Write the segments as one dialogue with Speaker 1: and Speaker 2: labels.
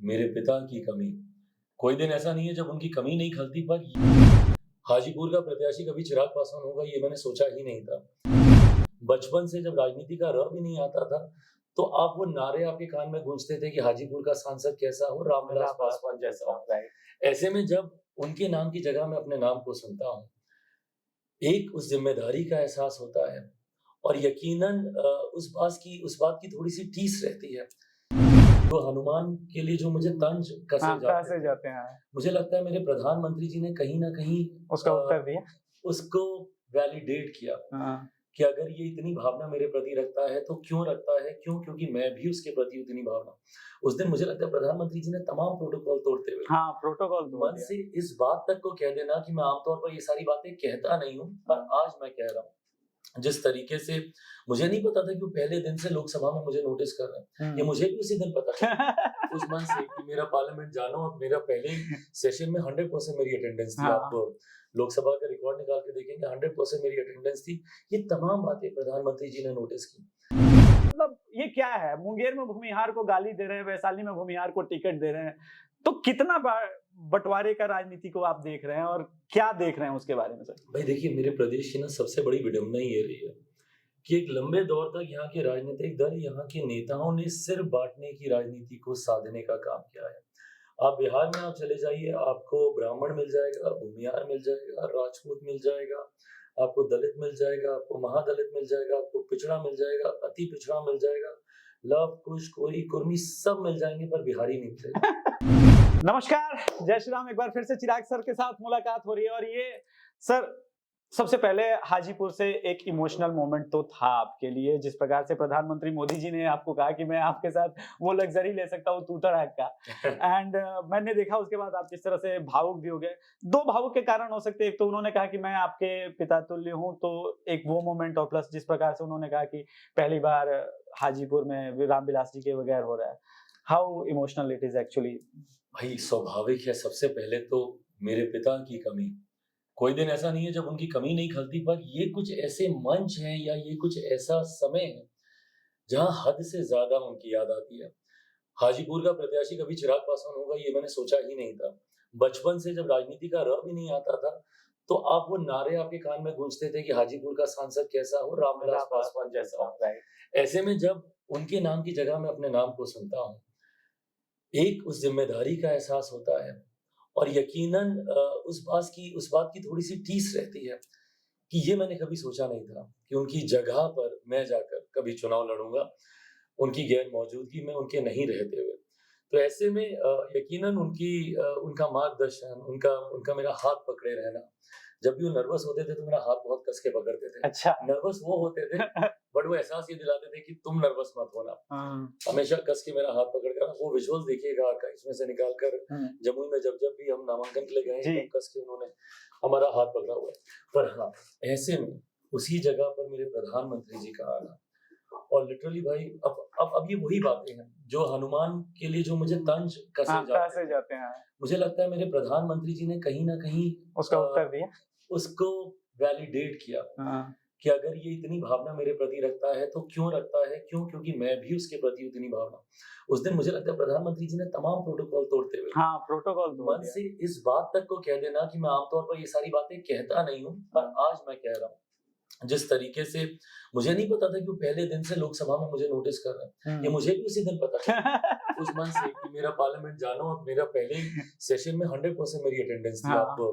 Speaker 1: मेरे पिता की कमी। कोई दिन ऐसा नहीं है जब उनकी कमी नहीं खलती, पर हाजीपुर का प्रत्याशी कभी चिराग पासवान होगा ये मैंने सोचा ही नहीं था। बचपन से जब राजनीति का र भी नहीं आता था, तो आप वो नारे आपके कान में गूंजते थे कि हाजीपुर का सांसद कैसा हो, रामविलास पासवान जैसा हो।
Speaker 2: राइट।
Speaker 1: ऐसे में जब उनके नाम की जगह मैं अपने नाम को सुनता हूँ, एक उस ज़िम्मेदारी का एहसास होता है और यकीनन उस बात की थोड़ी-सी टीस रहती है। जो हनुमान के लिए जो मुझे तंज कसे
Speaker 2: हाँ,
Speaker 1: जाते
Speaker 2: कैसे
Speaker 1: थे,
Speaker 2: जाते हैं?
Speaker 1: मुझे लगता है मेरे प्रधानमंत्री जी ने कहीं न कहीं
Speaker 2: उसका उत्तर दिया?
Speaker 1: उसको वैलिडेट किया
Speaker 2: हाँ।
Speaker 1: कि अगर ये इतनी भावना मेरे प्रति रखता है, तो क्यों रखता है? क्यों? क्योंकि मैं भी उसके प्रति उतनी भावना। उस दिन मुझे लगता है प्रधानमंत्री जी ने तमाम प्रोटोकॉल तोड़ते हुए
Speaker 2: हाँ, प्रोटोकॉल तोड़
Speaker 1: मन
Speaker 2: दिया।
Speaker 1: से इस बात तक को कह देना कि मैं आमतौर पर ये सारी बातें कहता नहीं हूँ, पर आज मैं कह रहा हूँ। जिस तरीके से मुझे नहीं पता था कि वो पहले दिन से लोकसभा में मुझे नोटिस कर रहे हैं। ये मुझे भी उसी दिन पता चला। उस मन से कि मेरा पार्लियामेंट जाना और मेरा पहले ही सेशन में 100% मेरी अटेंडेंस थी। आप
Speaker 2: हाँ।
Speaker 1: लोकसभा का रिकॉर्ड निकाल के देखेंगे 100% मेरी अटेंडेंस थी। ये तमाम बातें प्रधानमंत्री जी ने नोटिस की।
Speaker 2: मतलब ये क्या है? मुंगेर में भूमिहार को गाली दे रहे हैं, वैशाली में भूमिहार को टिकट दे रहे हैं। तो कितना बँटवारे का राजनीति को आप देख रहे हैं और क्या देख रहे हैं उसके बारे में सर?
Speaker 1: भाई देखिए, मेरे प्रदेश की ना सबसे बड़ी विडंबना ही ये रही है कि एक लंबे दौर तक यहाँ के राजनीतिक दल, यहाँ के नेताओं ने सिर्फ बाँटने की राजनीति को साधने का काम किया है। आप बिहार में आप चले जाइए, आपको ब्राह्मण मिल जाएगा, भूमिहार मिल जाएगा, राजपूत मिल जाएगा, आपको दलित मिल जाएगा, आपको महादलित मिल जाएगा, आपको पिछड़ा मिल जाएगा, अति पिछड़ा मिल जाएगा, लव, कुश, कोरी, कुर्मी सब मिल जाएँगे, पर बिहारी नहीं मिलेगा।
Speaker 2: नमस्कार, जय श्री राम। एक बार फिर से चिराग सर के साथ मुलाकात हो रही है और ये सर सबसे पहले हाजीपुर से एक इमोशनल मोमेंट तो था आपके लिए, जिस प्रकार से प्रधानमंत्री मोदी जी ने आपको कहा कि मैं आपके साथ वो लग्ज़री ले सकता हूँ तूतड़ाक का। एंड मैंने देखा उसके बाद आप किस तरह से भावुक भी हो गए। 2 भावुक के कारण हो सकते हैं, एक तो उन्होंने कहा कि मैं आपके पिता तुल्य हूँ, तो एक वो मोमेंट और प्लस जिस प्रकार से उन्होंने कहा कि पहली बार हाजीपुर में रामविलास जी के बगैर हो रहा है। How emotional it is actually.
Speaker 1: भाई स्वाभाविक है, सबसे पहले तो मेरे पिता की कमी। कोई दिन ऐसा नहीं है जब उनकी कमी नहीं खलती, पर ये कुछ ऐसे मंच हैं या ये कुछ ऐसा समय है, जहाँ हद से ज़्यादा उनकी याद आती है। हाजीपुर का प्रत्याशी कभी चिराग पासवान होगा ये मैंने सोचा ही नहीं था। बचपन से जब राजनीति का र भी नहीं आता था, तो आप वो नारे आपके कान में गूंजते थे कि हाजीपुर का सांसद कैसा हो, रामविलास पासवान जैसा हो।
Speaker 2: राइट।
Speaker 1: ऐसे में जब उनके नाम की जगह मैं अपने नाम को सुनता हूँ, एक उस ज़िम्मेदारी का एहसास होता है और यकीनन उस बात की थोड़ी-सी टीस रहती है कि ये मैंने कभी सोचा नहीं था कि उनकी जगह पर मैं जाकर कभी चुनाव लड़ूँगा, उनकी गैर मौजूदगी में, उनके नहीं रहते हुए। तो ऐसे में यकीनन उनका मार्गदर्शन, उनका उनका मेरा हाथ पकड़े रहना, जब भी वो नर्वस होते थे तो मेरा हाथ बहुत कस के पकड़ते थे।
Speaker 2: अच्छा।
Speaker 1: नर्वस वो होते थे, बट वो एहसास ये दिलाते थे कि तुम नर्वस मत होना।
Speaker 2: हाँ।
Speaker 1: हमेशा कस के मेरा हाथ पकड़ कर वो विजुअल्स देखिएगा आर्काइव्स में से निकाल कर,
Speaker 2: हुँ।
Speaker 1: जमुई में जब भी हम नामांकन के लिए गए
Speaker 2: जी।
Speaker 1: एकदम कस के उन्होंने हमारा हाथ पकड़ा हुआ है। पर हाँ, ऐसे में उसी जगह पर मेरे प्रधानमंत्री जी का आना और लिटरली भाई अब ये वही बातें हैं, जो हनुमान के लिए जो मुझे तंज कसे
Speaker 2: हाँ,
Speaker 1: जाते
Speaker 2: कैसे
Speaker 1: थे।
Speaker 2: जाते हैं?
Speaker 1: मुझे लगता है मेरे प्रधानमंत्री जी ने कहीं न कहीं
Speaker 2: उसका उत्तर दिया?
Speaker 1: उसको वैलिडेट किया
Speaker 2: हाँ।
Speaker 1: कि अगर ये इतनी भावना मेरे प्रति रखता है, तो क्यों रखता है? क्यों? क्योंकि मैं भी उसके प्रति उतनी भावना। उस दिन मुझे लगता है प्रधानमंत्री जी ने तमाम प्रोटोकॉल तोड़ते हुए
Speaker 2: हाँ, प्रोटोकॉल तोड़
Speaker 1: मन
Speaker 2: दिया।
Speaker 1: से इस बात तक को कह देना कि मैं आमतौर पर ये सारी बातें कहता नहीं हूँ, पर आज मैं कह रहा हूँ। जिस तरीके से मुझे नहीं पता था कि वो पहले दिन से लोकसभा में मुझे नोटिस कर रहे हैं। ये मुझे भी उसी दिन पता चला। उस मन से कि मेरा पार्लियामेंट जाना और मेरा पहले ही सेशन में 100% मेरी अटेंडेंस थी। आप
Speaker 2: हाँ।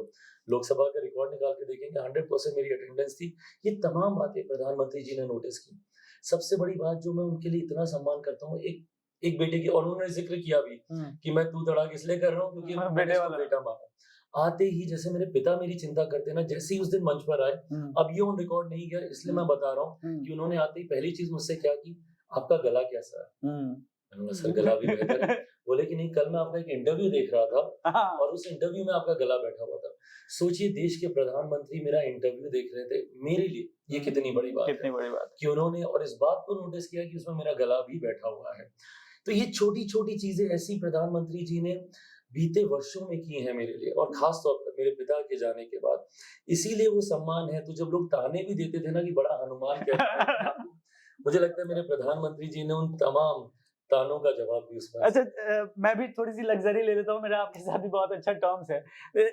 Speaker 1: लोकसभा का रिकॉर्ड निकाल के देखेंगे 100% मेरी अटेंडेंस थी। ये तमाम बातें प्रधानमंत्री जी ने नोटिस की। सबसे बड़ी बात जो मैं उनके लिए इतना सम्मान करता हूँ, एक एक बेटे की, और उन्होंने ज़िक्र किया भी
Speaker 2: हुँ।
Speaker 1: कि मैं तू तड़ाक इसलिए कर रहा हूँ क्योंकि
Speaker 2: हाँ,
Speaker 1: मैंने
Speaker 2: बेटे
Speaker 1: इसको
Speaker 2: वाला।
Speaker 1: बेटा माना। आते ही जैसे मेरे पिता मेरी चिंता करते हैं ना, जैसे ही उस दिन मंच पर आए,
Speaker 2: हुँ।
Speaker 1: अब ये ऑन रिकॉर्ड नहीं गया इसलिए मैं बता रहा हूँ
Speaker 2: हुँ।
Speaker 1: कि उन्होंने आते ही पहली चीज़ मुझसे क्या की, "आपका गला कैसा है?"
Speaker 2: हुँ।
Speaker 1: मैंने बोला, "सर गला भी बेहतर है।" बोले कि, "नहीं, कल मैं आपका एक इंटरव्यू देख रहा था
Speaker 2: हाँ।
Speaker 1: और उस इंटरव्यू में आपका गला बैठा हुआ था।" सोचिए देश के प्रधानमंत्री मेरा इंटरव्यू देख रहे थे, मेरे लिए ये कितनी बड़ी बात है
Speaker 2: कितनी बड़ी बात
Speaker 1: कि उन्होंने और इस बात को नोटिस किया कि उसमें मेरा गला भी बैठा हुआ है। तो ये छोटी-छोटी चीज़ें ऐसी प्रधानमंत्री जी ने बीते वर्षों में की हैं मेरे लिए और ख़ास तौर पर मेरे पिता के जाने के बाद। इसीलिए वो सम्मान है, तो जब लोग ताने भी देते थे ना कि बड़ा हनुमान कहलाता है
Speaker 2: है।
Speaker 1: आपको, मुझे लगता है मेरे प्रधानमंत्री जी ने उन तमाम तानों का जवाब भी उसमें।
Speaker 2: अच्छा, मैं भी थोड़ी सी लग्जरी ले लेता हूँ, मेरा आपके साथ भी बहुत अच्छा टर्म्स है। अ,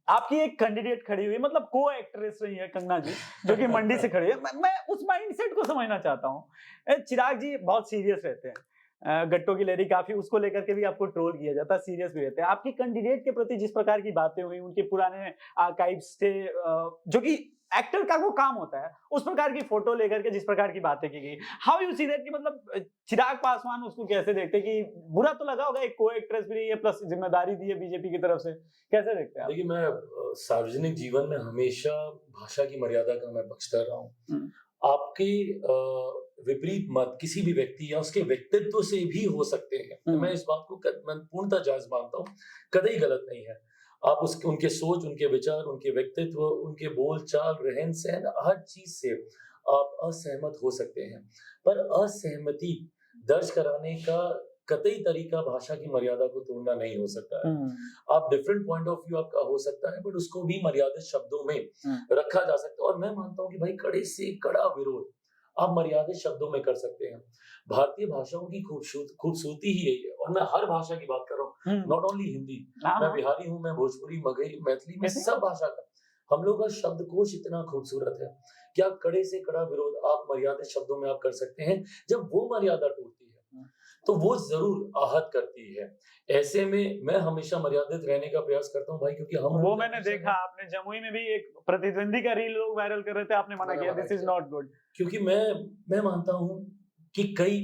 Speaker 2: आपकी एक कैंडिडेट खड़ी हुई है, मतलब को एक्ट्रेस रही है कंगना जी, जो कि मंडी से खड़ी है। मैं उस माइंडसेट को समझना चाहता हूँ। चिराग जी बहुत सीरियस रहते हैं। गट्टो की लहरी काफी उसको लेकर के भी आपको ट्रोल किया जाता है, सीरियस भी रहते हैं। आपकी कैंडिडेट के प्रति जिस प्रकार की बातें हुई, उनके पुराने आर्काइव्स से जो कि एक्टर का वो काम होता है, उस प्रकार की फोटो लेकर के जिस प्रकार की बातें की गई, हाउ यू सी दैट कि मतलब चिराग पासवान उसको कैसे देखते कि बुरा तो लगा होगा, एक को एक्ट्रेस भी रही है प्लस जिम्मेदारी दी है बीजेपी की तरफ से, कैसे देखते हैं आप?
Speaker 1: देखिए, मैं सार्वजनिक जीवन में हमेशा भाषा की मर्यादा का मैं पक्षधर रहा हूँ।
Speaker 2: हम्म,
Speaker 1: आपके विपरीत मत किसी भी व्यक्ति या उसके व्यक्तित्व से भी हो सकते हैं। तो मैं इस बात को मैं पूर्णतः जायज़ मानता हूँ, कतई गलत नहीं है। आप उसके उनके सोच, उनके विचार, उनके व्यक्तित्व, उनके बोल-चाल, रहन-सहन, हर चीज़ से आप असहमत हो सकते हैं। पर असहमति दर्ज कराने का कतई तरीका भाषा की मर्यादा को तोड़ना नहीं हो सकता है।
Speaker 2: हम्म,
Speaker 1: आप डिफरेंट पॉइंट ऑफ व्यू आपका हो सकता है, बट उसको भी मर्यादित शब्दों में रखा जा सकता है। और मैं मानता हूँ कि भाई कड़े से कड़ा विरोध आप मर्यादित शब्दों में कर सकते हैं। भारतीय भाषाओं की खूबसूरती ही यही है, और मैं हर भाषा की बात कर रहा हूँ,
Speaker 2: हम्म,
Speaker 1: नॉट ओनली हिंदी।
Speaker 2: हाँ
Speaker 1: मैं
Speaker 2: हाँ,
Speaker 1: बिहारी हूँ, मैं भोजपुरी, मगही, मैथिली, मैं
Speaker 2: कैसे?
Speaker 1: सब भाषा का। हम लोग का शब्दकोश इतना खूबसूरत है कि आप कड़े से कड़ा विरोध आप मर्यादित शब्दों में आप कर सकते हैं। जब वो मर्यादा टूटती है, तो वो ज़रूर आहत करती है। ऐसे में मैं हमेशा मर्यादित रहने का प्रयास करता हूँ भाई, क्योंकि हम
Speaker 2: वो
Speaker 1: लोग का
Speaker 2: मैंने
Speaker 1: नेचर
Speaker 2: देखा,
Speaker 1: है।
Speaker 2: आपने जमुई में भी एक प्रतिद्वंदी का रील लोग वायरल कर रहे थे, आपने मना
Speaker 1: मैंने
Speaker 2: किया,
Speaker 1: मना
Speaker 2: दिस इज
Speaker 1: किया,
Speaker 2: नॉट गुड।
Speaker 1: क्योंकि मैं मानता हूँ कि कई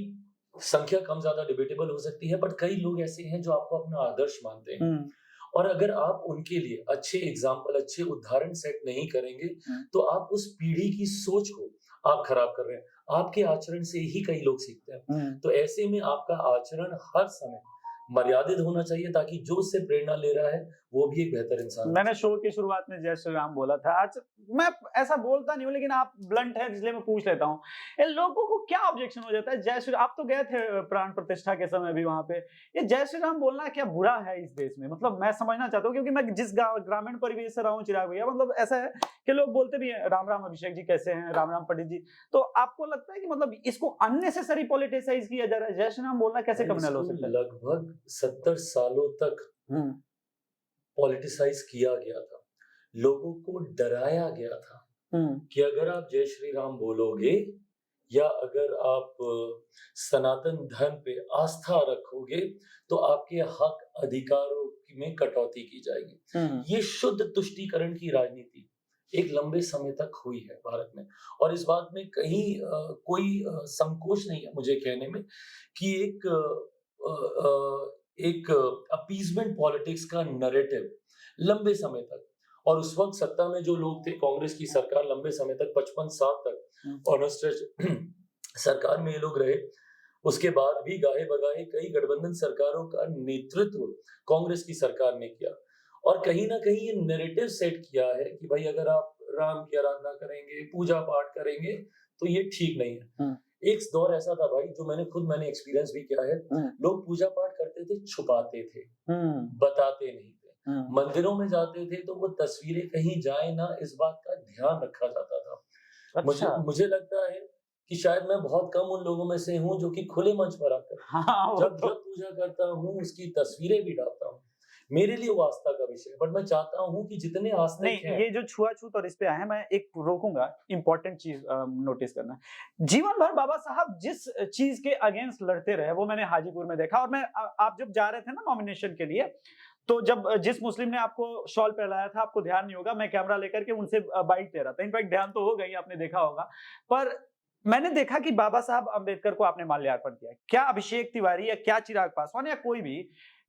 Speaker 1: संख्या कम ज़्यादा डिबेटेबल हो सकती है, बट कई लोग ऐसे हैं जो आपको अपना आदर्श मानते हैं।
Speaker 2: हम्म,
Speaker 1: और अगर आप उनके लिए अच्छे एग्ज़ाम्पल, अच्छे उदाहरण सेट नहीं करेंगे,
Speaker 2: हम्म।
Speaker 1: तो आप उस पीढ़ी की सोच को आप खराब कर रहे हैं। आपके आचरण से ही कई लोग सीखते हैं।
Speaker 2: हम्म।
Speaker 1: तो ऐसे में आपका आचरण हर समय मर्यादित होना चाहिए, ताकि जो उससे प्रेरणा ले रहा है, वो भी एक बेहतर इंसान बन
Speaker 2: मैंने
Speaker 1: सके।
Speaker 2: शो की शुरुआत में जय श्री राम बोला था। आज मैं ऐसा बोलता नहीं हूँ, लेकिन आप ब्लंट हैं इसलिए मैं पूछ लेता हूँ। इन लोगों को क्या ऑब्जेक्शन हो जाता है जय श्री, आप तो गए थे प्राण प्रतिष्ठा के समय भी वहाँ पे। ये जय श्री राम बोलना क्या बुरा है इस देश में? मतलब मैं समझना चाहता हूँ, क्योंकि मैं जिस गाँव ग्रामीण परिवेश से रहा हूँ चिराग भैया, मतलब ऐसा है कि लोग बोलते भी हैं राम राम अभिषेक जी कैसे हैं, राम राम पंडित जी। तो आपको लगता है कि मतलब इसको अननेसेसरी पॉलिटिसाइज किया जा रहा है? जय श्री राम बोलना कैसे
Speaker 1: भाई,
Speaker 2: क्रिमिनल हो
Speaker 1: इसको
Speaker 2: सकता है?
Speaker 1: लगभग 70 सालों तक
Speaker 2: हुँ,
Speaker 1: पॉलिटिसाइज़ किया गया था। लोगों को डराया गया था
Speaker 2: हुँ,
Speaker 1: कि अगर आप जय श्री राम बोलोगे, या अगर आप सनातन धर्म पे आस्था रखोगे, तो आपके हक अधिकारों में कटौती की जाएगी।
Speaker 2: हुँ,
Speaker 1: ये शुद्ध तुष्टीकरण की राजनीति एक लंबे समय तक हुई है भारत में, और इस बात में कहीं कोई संकोच नहीं है मुझे कहने में कि एक अपीज़मेंट पॉलिटिक्स का नैरेटिव लंबे समय तक, और उस वक़्त सत्ता में जो लोग थे, कांग्रेस की सरकार लंबे समय तक 55 साल
Speaker 2: हुँ,
Speaker 1: तक ऑन स्ट्रेच सरकार में ये लोग रहे। उसके बाद भी गाहे-बगाहे कई गठबंधन सरकारों का नेतृत्व कांग्रेस की सरकार ने किया, और कहीं न कहीं ये नैरेटिव सेट किया है कि भाई अगर आप राम की आराधना करेंगे, पूजा-पाठ करेंगे, तो ये ठीक नहीं है।
Speaker 2: हुँ,
Speaker 1: एक दौर ऐसा था भाई, जो मैंने एक्सपीरियंस भी किया है,
Speaker 2: हुँ,
Speaker 1: लोग पूजा-पाठ करते थे, छुपाते थे,
Speaker 2: हुँ,
Speaker 1: बताते नहीं थे।
Speaker 2: हुँ।
Speaker 1: मंदिरों में जाते थे तो वो तस्वीरें कहीं जाए ना, इस बात का ध्यान रखा जाता था। मुझे
Speaker 2: अच्छा,
Speaker 1: मुझे लगता है कि शायद मैं बहुत कम उन लोगों में से हूँ जो कि खुले मंच पर आकर
Speaker 2: हाँ, वो
Speaker 1: जब
Speaker 2: तो
Speaker 1: जब पूजा करता हूँ, उसकी तस्वीरें भी डालता हूँ। मेरे लिए वो आस्था का विषय है, बट मैं चाहता हूँ कि जितने आस्तिक
Speaker 2: नहीं,
Speaker 1: हैं।
Speaker 2: ये जो छुआ-छूत और इस पे आए हैं, मैं एक रोकूँगा, इम्पोर्टेंट चीज़ नोटिस करना। जीवन भर बाबा साहब जिस चीज़ के अगेंस्ट लड़ते रहे, वो मैंने हाजीपुर में देखा। और मैं आप जब जा रहे थे ना नॉमिनेशन के लिए, तो जब जिस मुस्लिम ने आपको शॉल पहनाया था, आपको ध्यान नहीं होगा, मैं कैमरा लेकर के उनसे बाइट ले रहा था। इनफैक्ट ध्यान तो होगा ही, आपने देखा होगा। पर मैंने देखा कि बाबा साहब अम्बेडकर को आपने माल्यार्पण किया। क्या अभिषेक तिवारी या क्या चिराग पासवान या कोई भी,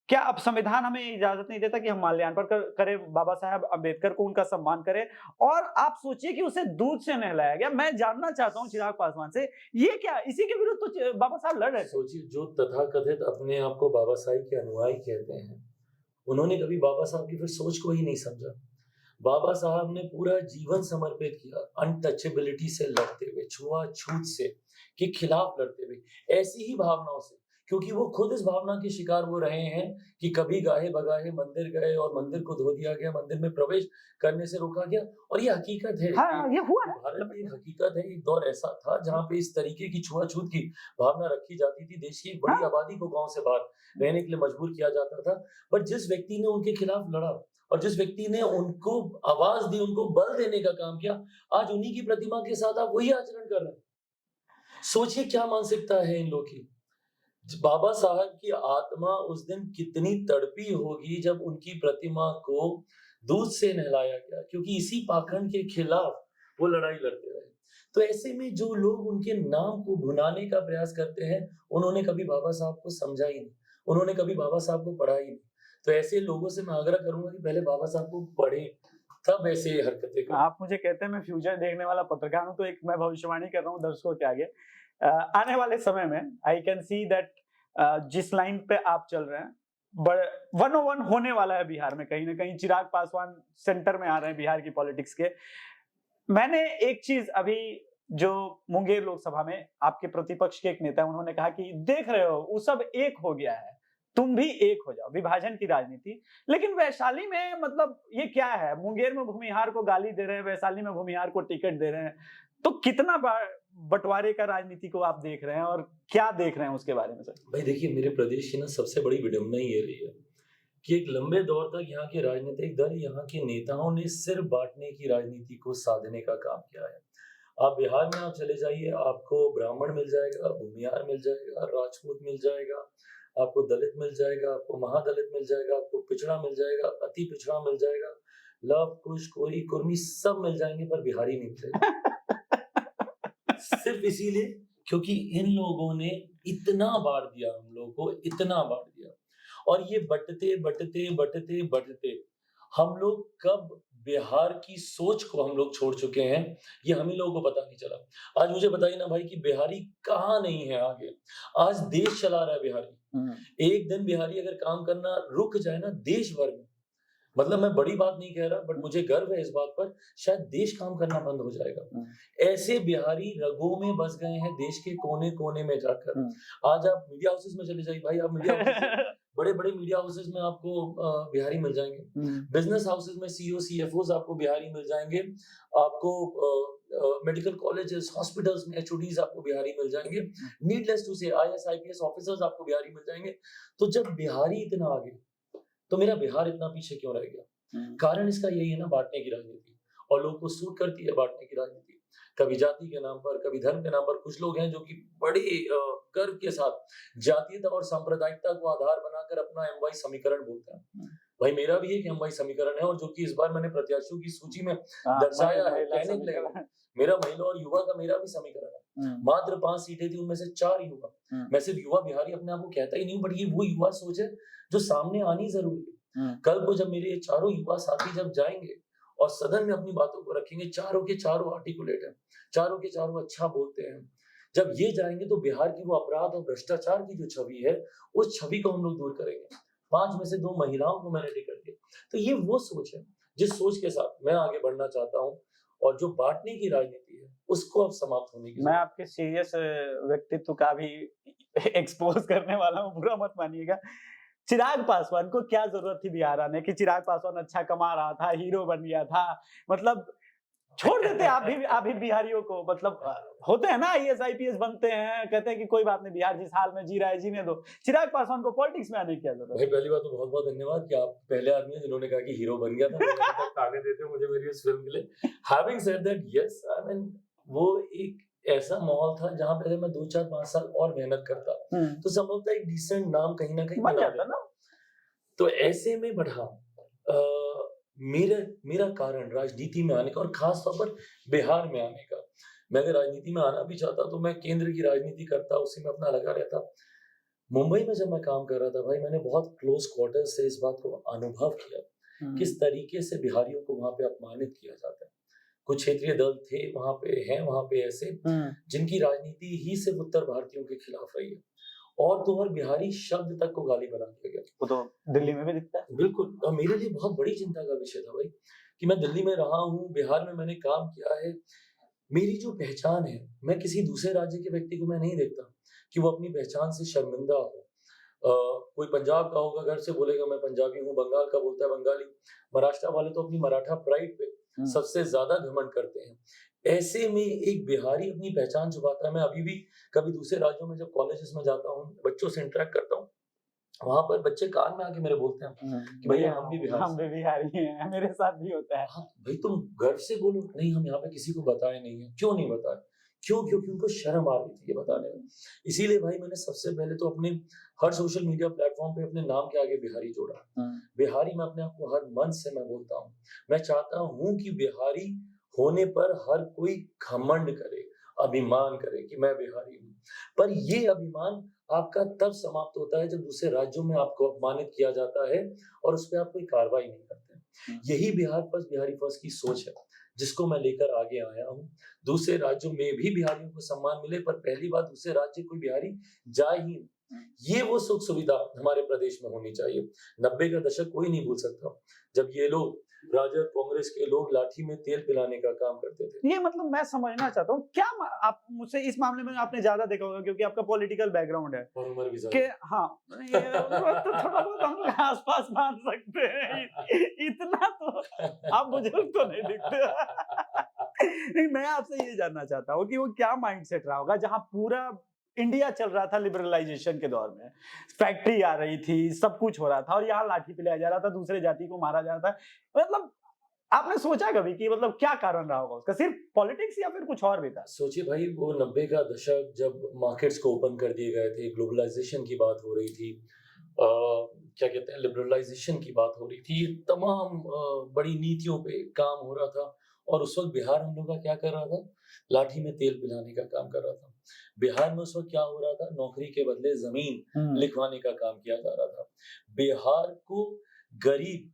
Speaker 2: क्या अब संविधान हमें इजाज़त नहीं देता कि हम माल्यार्पण करें बाबा साहब अम्बेडकर को, उनका सम्मान करें? और आप सोचिए कि उसे दूध से नहलाया गया। मैं जानना चाहता हूँ चिराग पासवान से, ये क्या? इसी के विरुद्ध तो बाबा साहब लड़ रहे थे।
Speaker 1: सोचिए, जो तथाकथित अपने आप को बाबा साहब के अनुयायी कहते हैं, उन्होंने कभी बाबा साहब की फिर सोच को ही नहीं समझा। बाबा साहब ने पूरा जीवन समर्पित किया अनटचेबिलिटी से लड़ते हुए, छुआ-छूत से के खिलाफ लड़ते हुए, ऐसी ही भावनाओं से क्योंकि वो खुद इस भावना के शिकार वो रहे हैं कि कभी गाहे बगाहे मंदिर गए और मंदिर को धो दिया गया, मंदिर में प्रवेश करने से रोका गया। और ये हकीकत है कि
Speaker 2: हाँ, ये हुआ है।
Speaker 1: भारत की एक हकीकत है, एक दौर ऐसा था जहाँ पे इस तरीके की छुआ-छूत की भावना रखी जाती थी। देश की एक बड़ी
Speaker 2: हाँ,
Speaker 1: आबादी को गाँव से बाहर रहने के लिए मजबूर किया जाता था। पर जिस व्यक्ति ने उनके खिलाफ लड़ा और जिस व्यक्ति ने उनको आवाज़ दी, उनको बल देने का काम किया, आज उन्हीं की प्रतिमा के साथ आप वही आचरण कर रहे हैं। सोचिए क्या मानसिकता है इन लोगों की। बाबा साहब की आत्मा उस दिन कितनी तड़पी होगी जब उनकी प्रतिमा को दूध से नहलाया गया, क्योंकि इसी पाखंड के खिलाफ वो लड़ाई लड़ते रहे। तो ऐसे में जो लोग उनके नाम को भुनाने का प्रयास करते हैं, उन्होंने कभी बाबा साहब को समझा ही नहीं, उन्होंने कभी बाबा साहब को पढ़ा ही नहीं। तो ऐसे लोगों से मैं आग्रह करूंगा कि पहले बाबा साहब को पढ़ें, तब ऐसे हरकतें करें।
Speaker 2: आप मुझे कहते हैं मैं फ्यूचर देखने वाला पत्रकार हूँ, तो एक मैं भविष्यवाणी कर रहा हूँ दर्शकों के आगे। आने वाले समय में आई कैन सी दैट जिस लाइन पे आप चल रहे हैं, बड़ 101 होने वाला है बिहार में। कहीं ना कहीं चिराग पासवान सेंटर में आ रहे हैं बिहार की पॉलिटिक्स के। मैंने एक चीज अभी जो मुंगेर लोकसभा में आपके प्रतिपक्ष के एक नेता है, उन्होंने कहा कि देख रहे हो वो सब एक हो गया है, तुम भी एक हो जाओ, विभाजन की राजनीति। लेकिन वैशाली में मतलब ये क्या है, मुंगेर में भूमिहार को गाली दे रहे हैं, वैशाली में भूमिहार को टिकट दे रहे हैं। तो कितना बंटवारे का राजनीति को आप देख रहे हैं और क्या देख रहे हैं उसके बारे में सर?
Speaker 1: भाई देखिए, मेरे प्रदेश की ना सबसे बड़ी विडंबना ही ये रही है कि एक लंबे दौर तक यहाँ के राजनीतिक दल, यहाँ के नेताओं ने सिर्फ बांटने की राजनीति को साधने का काम किया है। आप बिहार में आप चले जाइए, आपको ब्राह्मण मिल जाएगा, भूमिहार मिल जाएगा, राजपूत मिल जाएगा, आपको दलित मिल जाएगा, आपको महादलित मिल जाएगा, आपको पिछड़ा मिल जाएगा, अति पिछड़ा मिल जाएगा, लव कुश कोरी कुर्मी सब मिल जाएंगे, पर बिहारी नहीं मिलेगा। सिर्फ इसीलिए क्योंकि इन लोगों ने इतना बांट दिया हम लोगों को, इतना बांट दिया। और ये बँटते, बँटते, बँटते, बँटते हम लोग कब बिहार की सोच को हम लोग छोड़ चुके हैं, ये हम ही लोगों को पता नहीं चला। आज मुझे बताइए ना भाई कि बिहारी कहाँ नहीं है आगे। आज देश चला रहा है बिहारी। एक दिन बिहारी अगर काम करना रुक जाए ना देश भर में, मतलब मैं बड़ी बात नहीं कह रहा, बट मुझे गर्व है इस बात पर, शायद देश काम करना बंद हो जाएगा। ऐसे बिहारी रगों में बस गए हैं देश के कोने-कोने में जाकर। आज आप मीडिया हाउसेस में चले जाइए भाई, आप मीडिया हाउसेस में बड़े-बड़े मीडिया हाउसेस में आपको बिहारी मिल जाएँगे। बिज़नेस हाउसेस में सीईओ, सीएफओज़ आपको बिहारी मिल जाएँगे। आपको मेडिकल कॉलेजेस, हॉस्पिटल्स में एचओडीज़ आपको बिहारी मिल जाएँगे। नीडलेस टू से आईएएस, आईपीएस ऑफिसर्स आपको बिहारी मिल जाएँगे। तो जब बिहारी इतना आगे, तो मेरा बिहार इतना पीछे क्यों रह गया? कारण इसका यही है ना, बाँटने की राजनीति। और लोगों को सूट करती है बाँटने की राजनीति। कभी जाति के नाम पर, कभी धर्म के नाम पर। कुछ लोग हैं जो कि बड़े गर्व के साथ जातीयता और सांप्रदायिकता को आधार बनाकर अपना एमवाई समीकरण बोलते हैं। भाई मेरा भी एक एमवाई समीकरण है, और जो कि इस बार मैंने प्रत्याशियों की सूची में दर्शाया है, कहने के लिए मेरा महिला और युवा का मेरा भी समीकरण है। मात्र 5 सीटें थी, उनमें से 4 युवा। मैं सिर्फ युवा बिहारी अपने आप को कहता ही नहीं हूँ, बट ये वो युवा सोच है जो सामने आनी जरूरी है। कल को जब मेरे ये चारों युवा साथी जब जाएंगे और सदन में अपनी बातों को रखेंगे, चारों के चारों आर्टिकुलेट हैं, चारों के चारों अच्छा बोलते हैं, जब ये जाएंगे तो बिहार की वो अपराध और भ्रष्टाचार की जो छवि है, उस छवि को हम लोग दूर करेंगे। 5 में से 2 महिलाओं को मैंने टिकट दिया। तो ये वो सोच है जिस सोच के साथ मैं आगे बढ़ना चाहता हूँ, और जो बांटने की राजनीति है उसको अब समाप्त होने की।
Speaker 2: मैं आपके सीरियस व्यक्तित्व का भी एक्सपोज करने वाला हूँ, बुरा मत मानिएगा। चिराग पासवान को क्या जरूरत थी बिहार आने की? चिराग पासवान अच्छा कमा रहा था, हीरो बन गया था, मतलब छोड़ देते आप भी बिहारियों को। मतलब होते हैं ना आईएएस आईपीएस बनते हैं, कहते हैं कि कोई बात नहीं, बिहार जिस हाल में जी रहा है जीने दो। चिराग पासवान को पॉलिटिक्स में आने की क्या जरूरत?
Speaker 1: भाई पहली बात तो बहुत बहुत धन्यवाद कि आप पहले आदमी हैं जिन्होंने कहा कि हीरो बन गया था। ताने देते हो मुझे मेरी इस फिल्म के लिए। Having said that, yes, I mean वो एक ऐसा माहौल था जहां पे अगर मैं 2 4 5 साल और मेहनत करता तो संभवतः एक डिसेंट नाम कहीं ना कहीं
Speaker 2: बन जाता ना।
Speaker 1: तो ऐसे में बढ़ा मेरा कारण राजनीति में आने का, और खास तौर पर बिहार में आने का। मैं अगर राजनीति में आना भी चाहता तो मैं केंद्र की राजनीति करता, उसी में अपना लगा रहता। मुंबई में जब मैं काम कर रहा था भाई, मैंने बहुत क्लोज क्वार्टर से इस बात को अनुभव किया किस तरीके से बिहारियों को वहां पे अपमानित किया जाता है। कुछ क्षेत्रीय दल थे वहां पे, हैं वहां पे ऐसे जिनकी राजनीति ही सिर्फ उत्तर भारतीयों के खिलाफ रही है, और तो और बिहारी शब्द तक को गाली बना दिया गया।
Speaker 2: वो तो दिल्ली में भी दिखता है।
Speaker 1: बिल्कुल, और मेरे लिए बहुत बड़ी चिंता का विषय था भाई कि मैं दिल्ली में रहा हूँ, बिहार में मैंने काम किया है, मेरी जो पहचान है, मैं किसी दूसरे राज्य के व्यक्ति को मैं नहीं देखता। कि वो अपनी पहचान से शर्मिंदा हो। कोई पंजाब का होगा, घर से बोलेगा मैं पंजाबी हूँ, बंगाल का बोलता है बंगाली, महाराष्ट्र वाले तो अपनी मराठा प्राइड पे सबसे ज्यादा घमंड करते हैं। ऐसे में एक बिहारी अपनी पहचान छुपाता है। मैं अभी भी कभी दूसरे राज्यों में जब कॉलेजेस में जाता हूँ, बच्चों से इंटरेक्ट करता हूँ, वहां पर बच्चे कान में आके मेरे बोलते हैं कि भैया हम भी
Speaker 2: बिहारी हैं, मेरे साथ भी होता है।
Speaker 1: हाँ भाई, तुम गर्व से बोलो, नहीं हम यहाँ पे किसी को बताए नहीं है। क्यों नहीं बताए? क्योंकि उनको शर्म आ रही थी ये बताने में। इसीलिए भाई मैंने सबसे पहले तो अपने हर सोशल मीडिया प्लेटफॉर्म पे अपने नाम के आगे बिहारी जोड़ा। बिहारी मैं अपने आप को हर मन से मैं बोलता हूँ। मैं चाहता हूँ कि बिहारी होने पर हर कोई घमंड करे, अभिमान करे कि मैं बिहारी हूँ। पर ये अभिमान आपका तब समाप्त होता है जब दूसरे राज्यों में आपको अपमानित किया जाता है और उस पर आप कोई कार्रवाई नहीं करते। यही बिहार फर्स्ट, बिहारी फर्स्ट की सोच है, जिसको मैं लेकर आगे आया हूँ। दूसरे राज्यों में भी बिहारियों को सम्मान मिले, पर पहली बात दूसरे राज्य कोई बिहारी जाए ही नहीं। ये वो सुख सुविधा हमारे प्रदेश में होनी चाहिए। 90 का दशक कोई नहीं भूल सकता, जब ये लोग राजद कांग्रेस के लोग लाठी में तेल पिलाने का काम करते थे।
Speaker 2: ये मतलब मैं समझना चाहता हूँ, क्या आप मुझसे इस मामले में आपने ज्यादा देखा होगा क्योंकि आपका पॉलिटिकल बैकग्राउंड है
Speaker 1: और उम्र भी
Speaker 2: कि हाँ, ये तो थोड़ा बहुत हम लोग आसपास मान सकते हैं, इतना तो आप बुजुर्ग तो नहीं दिखते। नहीं, मैं आपसे ये जानना चाहता हूँ कि वो क्या माइंडसेट रहा होगा जहां पूरा इंडिया चल रहा था लिबरलाइजेशन के दौर में, फैक्ट्री आ रही थी, सब कुछ हो रहा था और यहाँ लाठी पिलाया जा रहा था, दूसरे जाति को मारा जा रहा था। मतलब आपने सोचा कभी कि मतलब क्या कारण रहा होगा उसका? सिर्फ पॉलिटिक्स या फिर कुछ और भी था?
Speaker 1: सोचिए भाई, वो 90 का दशक जब मार्केट्स को ओपन कर दिए गए थे, ग्लोबलाइजेशन की बात हो रही थी, क्या कहते हैं, लिबरलाइजेशन की बात हो रही थी, तमाम बड़ी नीतियों पे काम हो रहा था। और उस वक्त बिहार हम लोग का क्या कर रहा था? लाठी में तेल पिलाने का काम कर रहा था। बिहार में उस वक्त क्या हो रहा था? नौकरी के बदले जमीन लिखवाने का काम किया जा रहा था। बिहार को गरीब,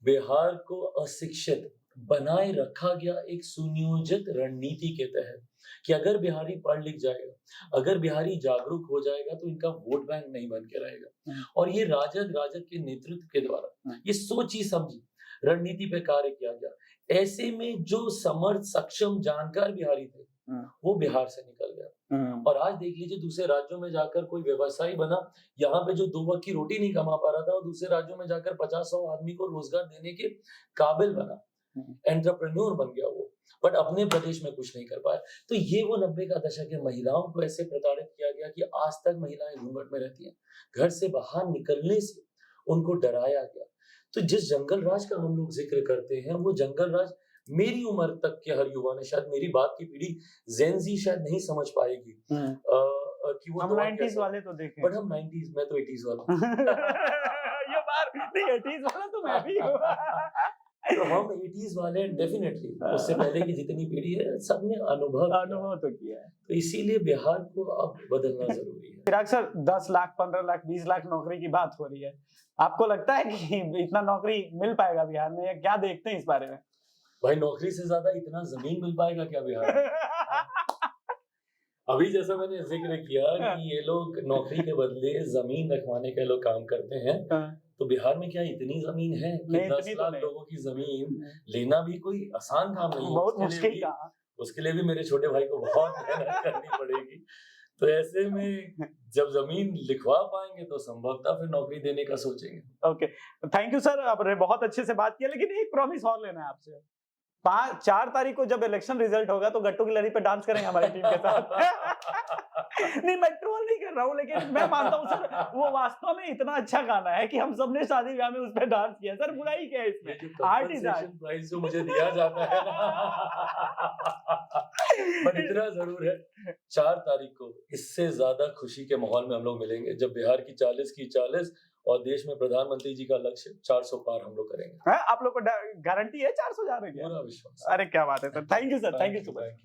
Speaker 1: बिहार को अशिक्षित बनाए रखा गया एक सुनियोजित रणनीति के तहत कि अगर बिहारी पढ़ लिख जाएगा, अगर बिहारी जागरूक हो जाएगा तो इनका वोट बैंक नहीं बन के रहेगा। और ये राजद के नेतृत्व के द्वारा ये सोची समझी रणनीति पे कार्य किया गया। ऐसे में जो समर्थ, सक्षम, जानकार बिहारी थे वो बिहार से निकल गया। और आज देख लीजिए, दूसरे राज्यों में जाकर कोई व्यवसायी बना, यहाँ पे जो 2 वक्त की रोटी नहीं कमा पा रहा था, और दूसरे राज्यों में जाकर 50-100 आदमी को रोजगार देने के काबिल बना, एंटरप्रेन्योर बन गया वो, बट अपने प्रदेश में कुछ नहीं कर पाया। तो ये वो 90 का दशक है। महिलाओं को ऐसे प्रताड़ित किया गया कि आज तक महिलाएं घूंघट में रहती हैं। घर से बाहर निकलने से उनको डराया गया। तो जिस जंगल राज का हम लोग जिक्र करते हैं, वो जंगल राज मेरी उम्र तक के हर युवा ने, शायद मेरी बात की पीढ़ी जेन ज़ी शायद नहीं समझ पाएगी कि वो
Speaker 2: हम 90s वाले तो देखे,
Speaker 1: बट हम 90s, मैं तो 80s वाला हूँ।
Speaker 2: ये बात नहीं, 80s वाला तो मैं भी हूँ।
Speaker 1: तो हम 80s वाले डेफिनेटली, उससे पहले की जितनी पीढ़ी है सबने अनुभव
Speaker 2: तो किया है।
Speaker 1: तो इसीलिए बिहार को अब बदलना जरूरी है।
Speaker 2: चिराग सर, 10 लाख, 15 लाख, 20 लाख नौकरी की बात हो रही है, आपको लगता है कि इतना नौकरी मिल पाएगा बिहार में, या क्या देखते हैं इस बारे में?
Speaker 1: भाई, नौकरी से ज्यादा इतना जमीन मिल पाएगा क्या बिहार में? अभी जैसा मैंने जिक्र किया कि ये लोग नौकरी के बदले जमीन रखवाने का लोग काम करते हैं, तो बिहार में क्या इतनी जमीन है कि 10 लाख लोगों की जमीन लेना भी कोई आसान काम नहीं है।
Speaker 2: बहुत मुश्किल काम।
Speaker 1: उसके लिए भी मेरे छोटे भाई को बहुत मेहनत करनी पड़ेगी। तो ऐसे में जब जमीन लिखवा पाएंगे तो संभवतः फिर नौकरी देने का सोचेंगे।
Speaker 2: ओके, थैंक यू सर, आपने बहुत अच्छे से बात किया, लेकिन एक प्रॉमिस और लेना है आपसे। 4 तारीख को जब इलेक्शन रिजल्ट होगा तो गट्टू की लड़ी पे डांस करेंगे हमारी टीम के साथ। नहीं, मैं ट्रोल नहीं कर रहा हूँ, लेकिन मैं मानता हूँ सर, वो वास्तव में इतना अच्छा गाना है कि हम सबने शादी ब्याह में उस पर डांस किया। सर, बुराई क्या है इसमें? Art is art.
Speaker 1: प्राइस जो मुझे दिया जाता है बट इतना जरूर है, 4 तारीख को इससे ज्यादा खुशी के माहौल में हम लोग मिलेंगे जब बिहार की 40 की 40 और देश में प्रधानमंत्री जी का लक्ष्य 400 पार हम लोग करेंगे।
Speaker 2: आप लोग को गारंटी है 400 जा रहे हैं?
Speaker 1: पूरा विश्वास।
Speaker 2: अरे क्या बात है sir, thank you sir, thank you so much.